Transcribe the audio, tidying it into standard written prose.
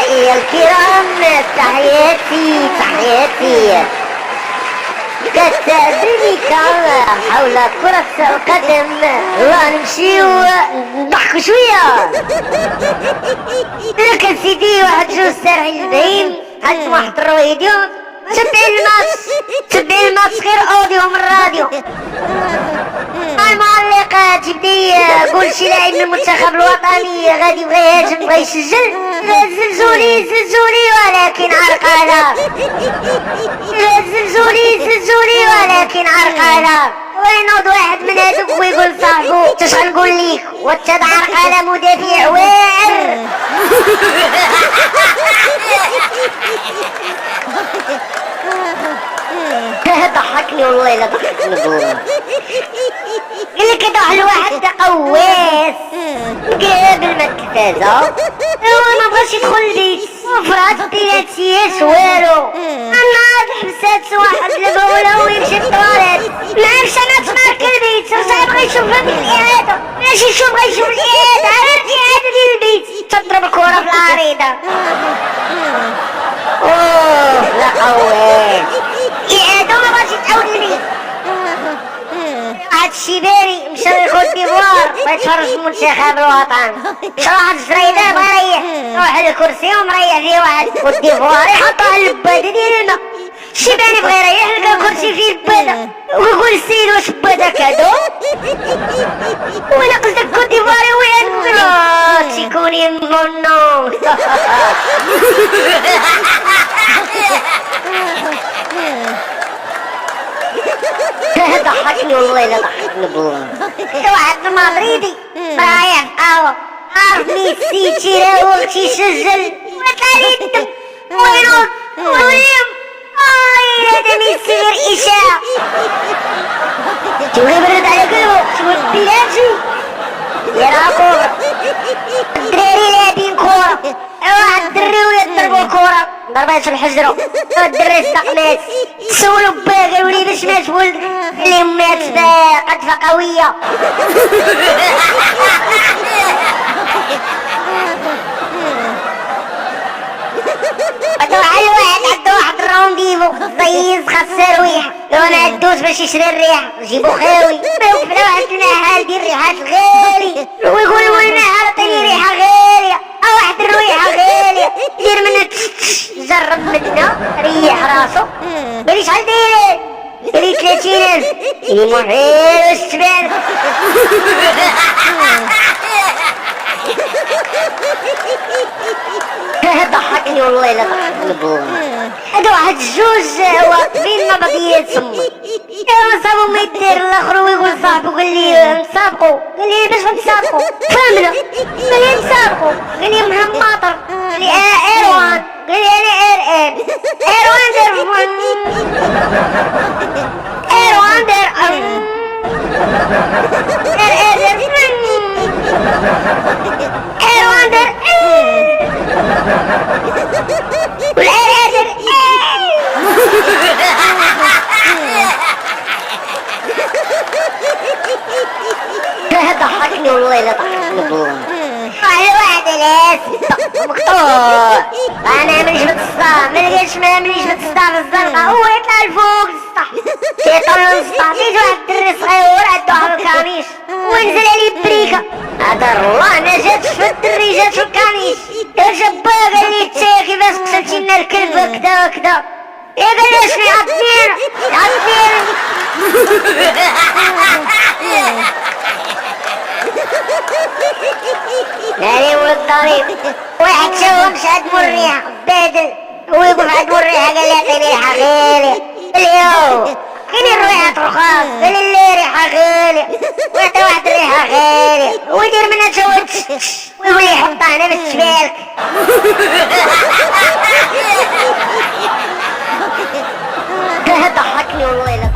أعزائي الكرام، تحياتي كذلك حول كرة القدم. ونمشيو نضحكو شوية. لكن سيدي واحد جوج سارعين البهيم حد واحد الرويديو تبع الماتش غير اوديو من الراديو. المعلق تبدي قول شي لاعب من المنتخب الوطني غادي يبغي يهاجم بغا يسجل. زلزولي ولكن عرقالة. زلزولي ولكن عرقالة. وينوض واحد من هادوك ويقول صاحبو اش غنقول ليك وانت عرقالة مدافع واعر. ضحكني والله لا ضحكني بوه. قال لك هذا واحد الواحد قواس قابل ما التلفازة هو ما بغاش يدخل البيت وفرات بيناتياش والو. النهار حبسات واحد البولة ويمشي للطواليت ما عرفش انا تمارك البيت رجع بغا يشوفها في الإعادة. ماشي يشوف بغا يشوف الإعادة على الإعادة ديال البيت تضرب الكرة في العريضة. اوه لا قواس إعادة ما بغاش يتعاود البيت. واحد الشيباني مشى لكوت ديفوار بغا يتفرج في المنتخب الوطني. مشى واحد الجريدة بغا يريح روح الكرسي ومريح فيه واحد كوت ديفوار يحطها للبادة ديال الماء. الشيباني بغا يريح لقى الكرسي فيه البادة ويقول السيد واش بادة كادو وانا قصدك كوت ديفواري وين تيكوني منو. ضحكني والله لا ضحكني بوه. واحد المدريدي رايح قهوة عارف ميسي تيراوغ تيسجل وطلع لي الدم وينوض ويم هذا ميسي غير إشاعة. تبغي يبرد على قلبه شوف بلاتي يلعب كورة. الدراري لاعبين كورة واحد الدري ويضربوا الكورة ضربات في الحجرة. الدري استقمات تسولو باه قالوا لي باش مات ولد اللي مات قذفة قوية. عنده واحد الرونديفو ضيز خاص ريحة لو انا عدوش باش يشري الريحة جيبو خاوي ما يوقف على واحد المحل ديال الريحات الغالي ويقول له المحل عطيني ريحة غالية او واحد الريحة غالية دير منها جرب منها ريح راسو قالي شحال داير قالي 30,000 قالي محيل واش تبان. ضحكني والله لا ضحكني بوه. هذا واحد الجوج واقفين مع بعضياتهم صاحبو ما يدير الاخر ويقول صاحبو قال لي نتسابقوا قال لي باش نتسابقوا فهمنا قال لي نتسابقوا قال لي محمد ماطر قال لي ايروان قال لي انا ايروان دير ايروان دير ايروان دير ضحكني والله لا ضحكني بوه. واحد الاسم مقطوع انا مانيش متصدع ما لقيتش ما مانيش متصدع في الزنقه هو يطلع لفوق السطح يطلع للسطح تيجي واحد الدري صغير عنده واحد الكاميش وينزل عليه بريكه هذا والله ما جاتش في الدري جات في الكاميش. جاب قال لي انت كيفاش قتلتي لنا الكلب كذا وكذا يا قال لي شنو يعطينا هاني ولد الضريب واحد شافو مشى عند مريحة بادل ويقف عند مريحة قال لي عطيني ريحة غالية قال لي يو كاين الريحة رخاص قال لي ريحة غالية ويعطي واحد الريحة غالية ويدير منها تشوت ويقول لي حطها هنا بالسبالك. ضحكني والله لا